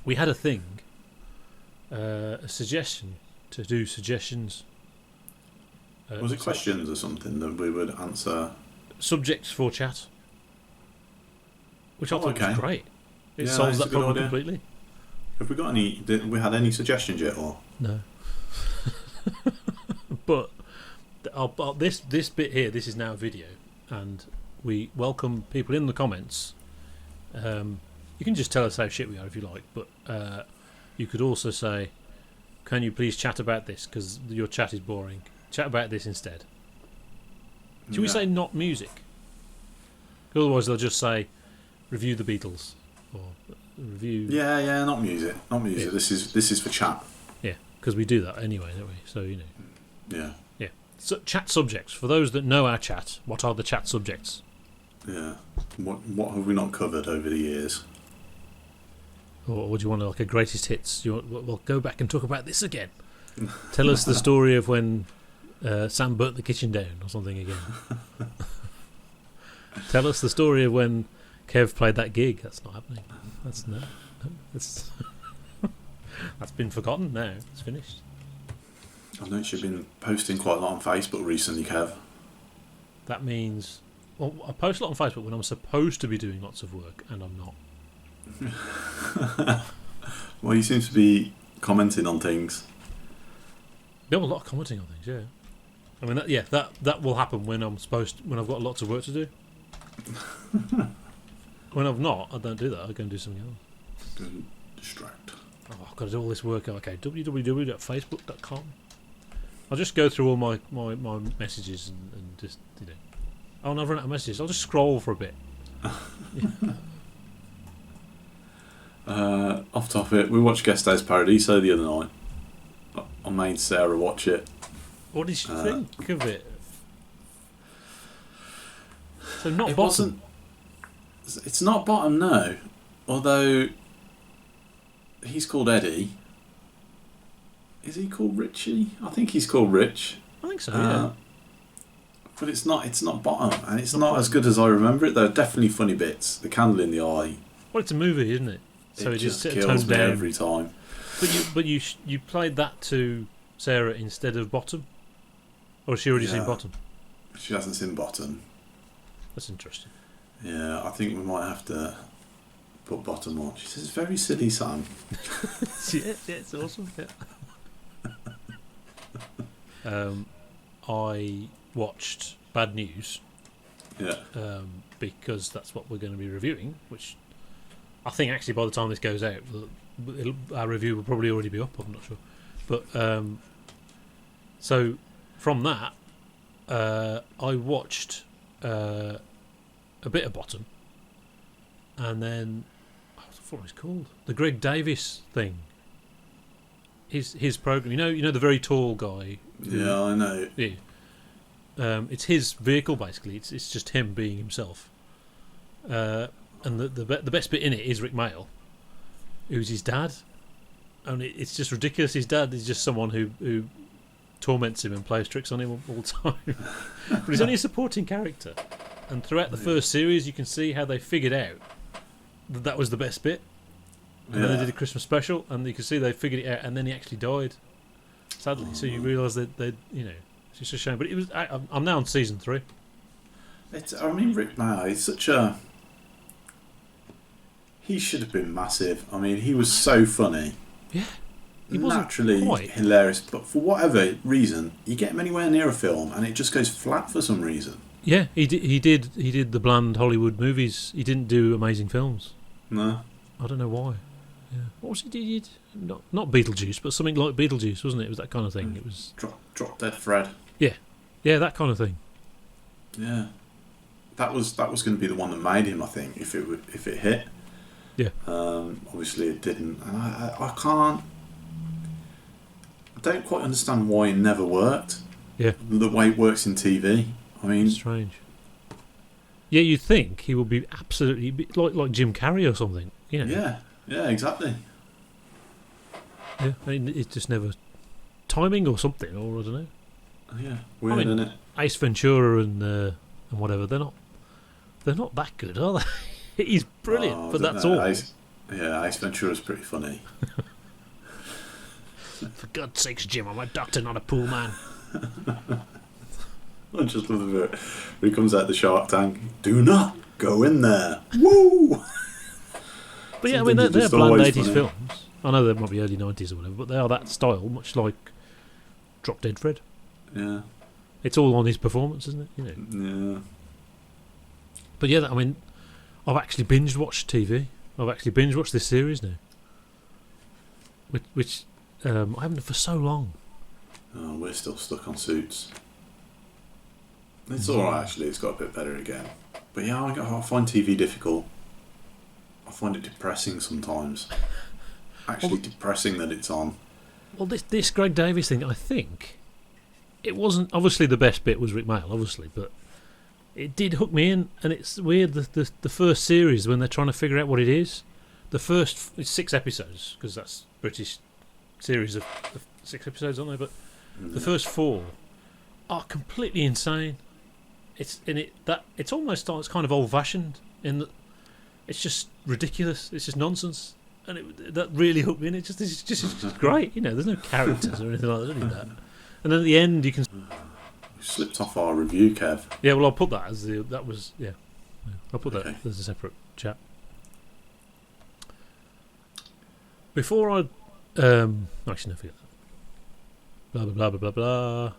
We had a thing, a suggestion to do suggestions. Was it questions or something that we would answer? Subjects for chat, which I thought was great. It solves that problem completely. Have we got any? Did we had any suggestions yet, or no? But this bit here, this is now video, and we welcome people in the comments. You can just tell us how shit we are if you like, but you could also say, "Can you please chat about this? Because your chat is boring. Chat about this instead." Should we say not music? Otherwise, they'll just say, "Review the Beatles," or review. Yeah, not music. Yeah. This is for chat. Yeah, because we do that anyway, don't we? So you know. Yeah. Yeah. So chat subjects. For those that know our chat, what are the chat subjects? Yeah. What have we not covered over the years? Or would you want like a greatest hits? We'll go back and talk about this again. Tell us the story of when Sam burnt the kitchen down or something again. Tell us the story of when Kev played that gig. That's not happening. That's been forgotten now. It's finished. I know you've been posting quite a lot on Facebook recently, Kev. That means, well, I post a lot on Facebook when I'm supposed to be doing lots of work and I'm not. Well, you seem to be commenting on things. There was a lot of commenting on things, yeah. I mean, that will happen when I've got lots of work to do. When I've not, I don't do that. I go and do something else. Go and distract. Oh, I've got to do all this work. Okay, www.facebook.com. I'll just go through all my messages and just, you know. Oh, no, I've run out of messages. I'll just scroll for a bit. Off topic, we watched Guest House Paradiso the other night. I made Sarah watch it. What did she think of it? So not it bottom. It's not bottom, no. Although he's called Eddie. Is he called Richie? I think he's called Rich. I think so. Yeah. But it's not bottom, and it's not as good as I remember it. There are definitely funny bits. The candle in the eye. Well, it's a movie, isn't it? So it just kills me down every time. But you played that to Sarah instead of bottom, or has she already seen bottom? She hasn't seen bottom. That's interesting. Yeah, I think we might have to put bottom on. She says, "Very silly, Sam." yeah, it's awesome. Yeah. I watched Bad News. Yeah. Because that's what we're going to be reviewing, which I think actually by the time this goes out, our review will probably already be up. I'm not sure, but so from that, I watched a bit of Bottom, and then I forgot what it was called, the Greg Davis thing. His program, you know the very tall guy. Yeah, I know. Yeah. It's his vehicle basically. It's just him being himself. And the best bit in it is Rick Mayall, who's his dad, and it's just ridiculous. His dad is just someone who torments him and plays tricks on him all the time. But he's only a supporting character, and throughout the first series, you can see how they figured out that was the best bit. And then they did a Christmas special, and you can see they figured it out, and then he actually died, sadly. So you realise that they, it's just a shame. But it was. I'm now on season 3. Rick Mayall, he's such a. He should have been massive. I mean, he was so funny. Yeah. He naturally hilarious, but for whatever reason, you get him anywhere near a film, and it just goes flat for some reason. Yeah, he did the bland Hollywood movies. He didn't do amazing films. No. I don't know why. Yeah. What was he did? Not Beetlejuice, but something like Beetlejuice, wasn't it? It was that kind of thing. It was Drop Dead Fred. Yeah, that kind of thing. Yeah, that was going to be the one that made him. I think if it hit. Yeah. Obviously it didn't, and I don't quite understand why it never worked. Yeah. The way it works in TV. I mean, it's strange. Yeah, you'd think he would be absolutely like Jim Carrey or something. Yeah, exactly. Yeah, I mean, it's just never timing or something, or I don't know. Yeah, weird, isn't it? Ace Ventura and whatever, they're not that good, are they? He's brilliant, but that's all. Yeah, Ace Ventura's pretty funny. For God's sakes, Jim, I'm a doctor, not a pool man. I just love the bit where he comes out the Shark Tank. Do not go in there. Woo! But yeah, I Some mean, things are they're just bland always 80s funny. films. I know they might be early 90s or whatever, but they are that style, much like Drop Dead Fred. Yeah. It's all on his performance, isn't it? You know. Yeah. But yeah, I mean, I've actually binge watched TV. I've actually binge watched this series now, which I haven't for so long. Oh, we're still stuck on Suits. It's alright, actually. It's got a bit better again. But yeah, I find TV difficult. I find it depressing sometimes. Actually, depressing that it's on. Well, this Greg Davies thing, I think it wasn't. Obviously, the best bit was Rick Mayall, obviously, but it did hook me in. And it's weird the first series when they're trying to figure out what it is. The first it's 6 episodes because that's British series of 6 episodes, aren't they? But the first 4 are completely insane. It's almost it's kind of old fashioned in that it's just ridiculous. It's just nonsense, and that really hooked me in. It's just great. You know, there's no characters or anything like that. Only that. And then at the end, you can. We slipped off our review, Kev. Yeah, well, I'll put that as that was. Yeah, I'll put that as a separate chat. Before I actually, no, forget that. Blah blah blah blah blah blah.